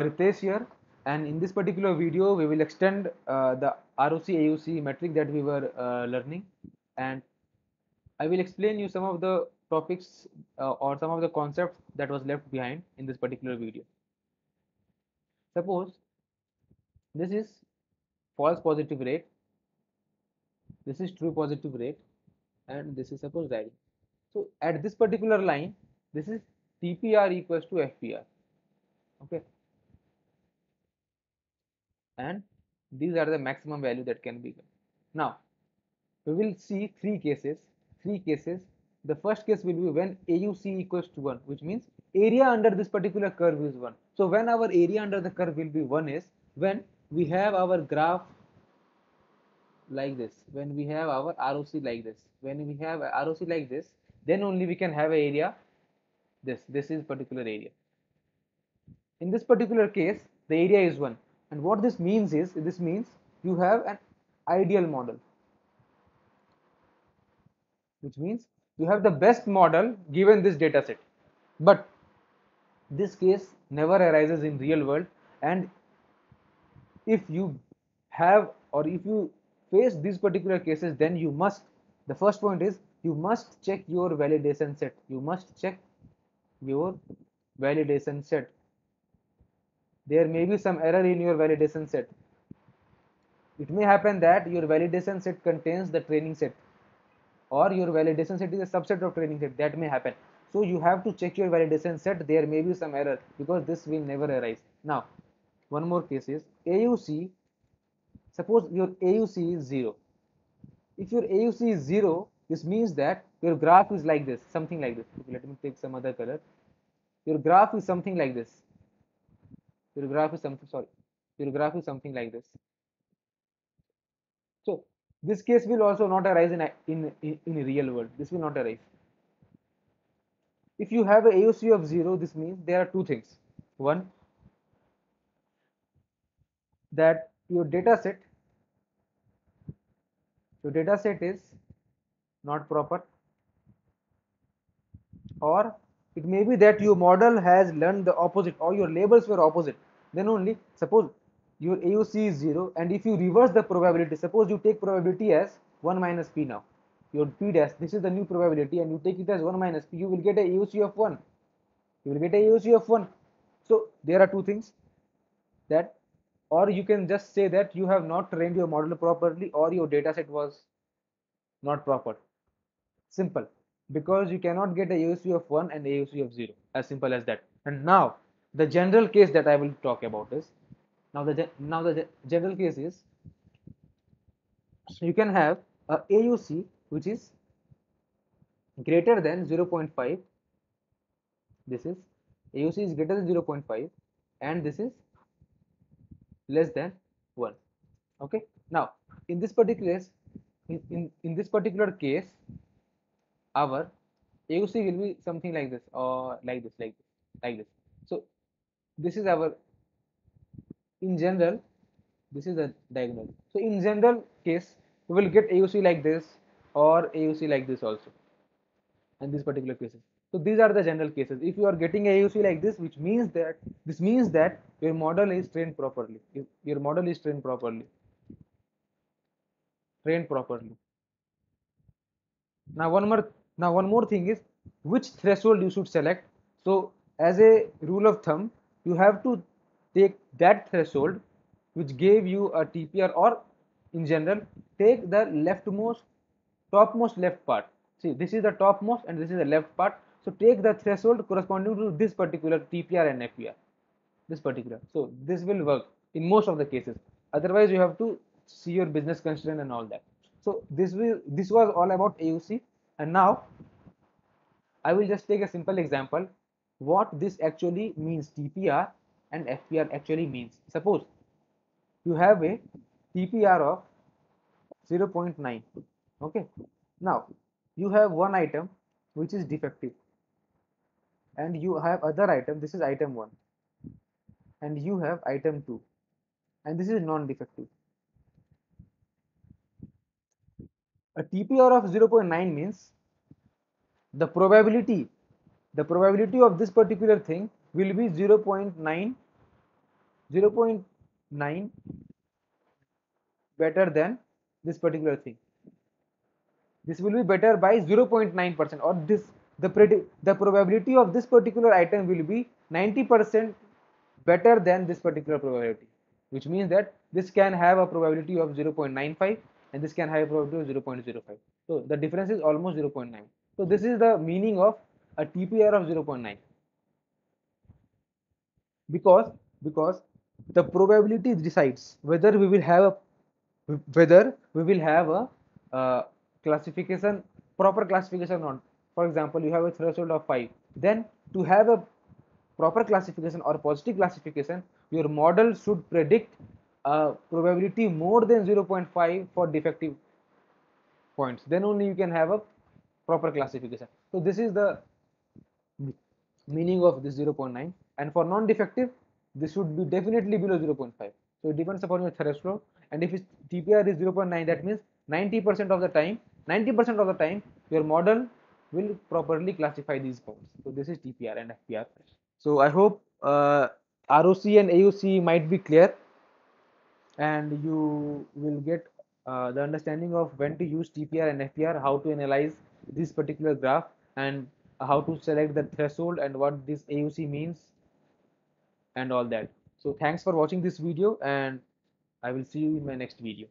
Ritesh here, and in this particular video we will extend the ROC AUC metric that we were learning, and I will explain you some of the topics or some of the concepts that was left behind in this particular video. Suppose this is false positive rate, this is true positive rate, and this is suppose diagonal. So at this particular line, this is TPR equals to FPR. Okay, and these are the maximum value that can be given. Now we will see three cases. The first case will be when AUC equals to 1, which means area under this particular curve is 1. So when our area under the curve will be 1 is when we have our graph like this, when we have our ROC like this. When we have ROC like this, then only we can have a area. This is particular area. In this particular case, the area is 1, and what this means is, this means you have an ideal model, which means you have the best model given this data set. But this case never arises in real world, and if you have or if you face these particular cases, then you must, the first point is you must check your validation set. You must check your validation set. There may be some error in your validation set. It may happen that your validation set contains the training set, or your validation set is a subset of training set. That may happen. So you have to check your validation set. There may be some error, because this will never arise. Now one more case is AUC. Suppose your AUC is 0. If your AUC is 0, this means that your graph is like this, something like this. Okay, let me take some other color. Your graph is something like this. Your graph is something like this. So this case will also not arise in real world. This will not arise. If you have a AUC of 0, this means there are two things. One, that your data set is not proper, or it may be that your model has learned the opposite, or your labels were opposite. Then only, suppose your AUC is 0, and if you reverse the probability, suppose you take probability as 1 minus p. Now your p dash, this is the new probability, and you take it as 1 minus p, you will get a AUC of 1. So there are two things, that, or you can just say that you have not trained your model properly, or your data set was not proper. Simple. Because you cannot get a AUC of 1 and AUC of 0, as simple as that. And now the general case that I will talk about is, now the general case is, you can have a AUC which is greater than 0.5. This is AUC is greater than 0.5, and this is less than 1. Okay, now in this particular case, in this particular case, our AUC will be something like this, or like this. So this is our, in general, this is a diagonal. So in general case, we will get AUC like this, or AUC like this also, in these particular cases. So these are the general cases. If you are getting AUC like this, which means that, this means that your model is trained properly. If your model is trained properly. Now one more thing is, which threshold you should select. So as a rule of thumb, you have to take that threshold which gave you a TPR, or in general, take the topmost left part. See, this is the topmost and this is the left part. So take the threshold corresponding to this particular TPR and FPR. This particular. So this will work in most of the cases. Otherwise, you have to see your business constraint and all that. So this was all about AUC, and now I will just take a simple example what this actually means, TPR and FPR actually means. Suppose you have a TPR of 0.9. Okay, now you have one item which is defective, and you have other item, this is item 1, and you have item 2, and this is non-defective. A TPR of 0.9 means the probability of this particular thing will be 0.9 0.9 better than this particular thing. This will be better by 0.9%, or this the probability of this particular item will be 90% better than this particular probability, which means that this can have a probability of 0.95 and this can have a probability of 0.05. So the difference is almost 0.9. So this is the meaning of a TPR of 0.9. Because the probability decides whether we will have a classification, proper classification or not. For example, you have a threshold of 5, then to have a proper classification or positive classification, your model should predict a probability more than 0.5 for defective points. Then only you can have a proper classification. So this is the meaning of this 0.9, and for non-defective this should be definitely below 0.5. So it depends upon your threshold, and if its TPR is 0.9, that means 90% of the time 90% of the time your model will properly classify these points. So this is TPR and FPR. So I hope ROC and AOC might be clear, and you will get the understanding of when to use TPR and FPR, how to analyze this particular graph, and how to select the threshold and what this AUC means and all that. So thanks for watching this video, and I will see you in my next video.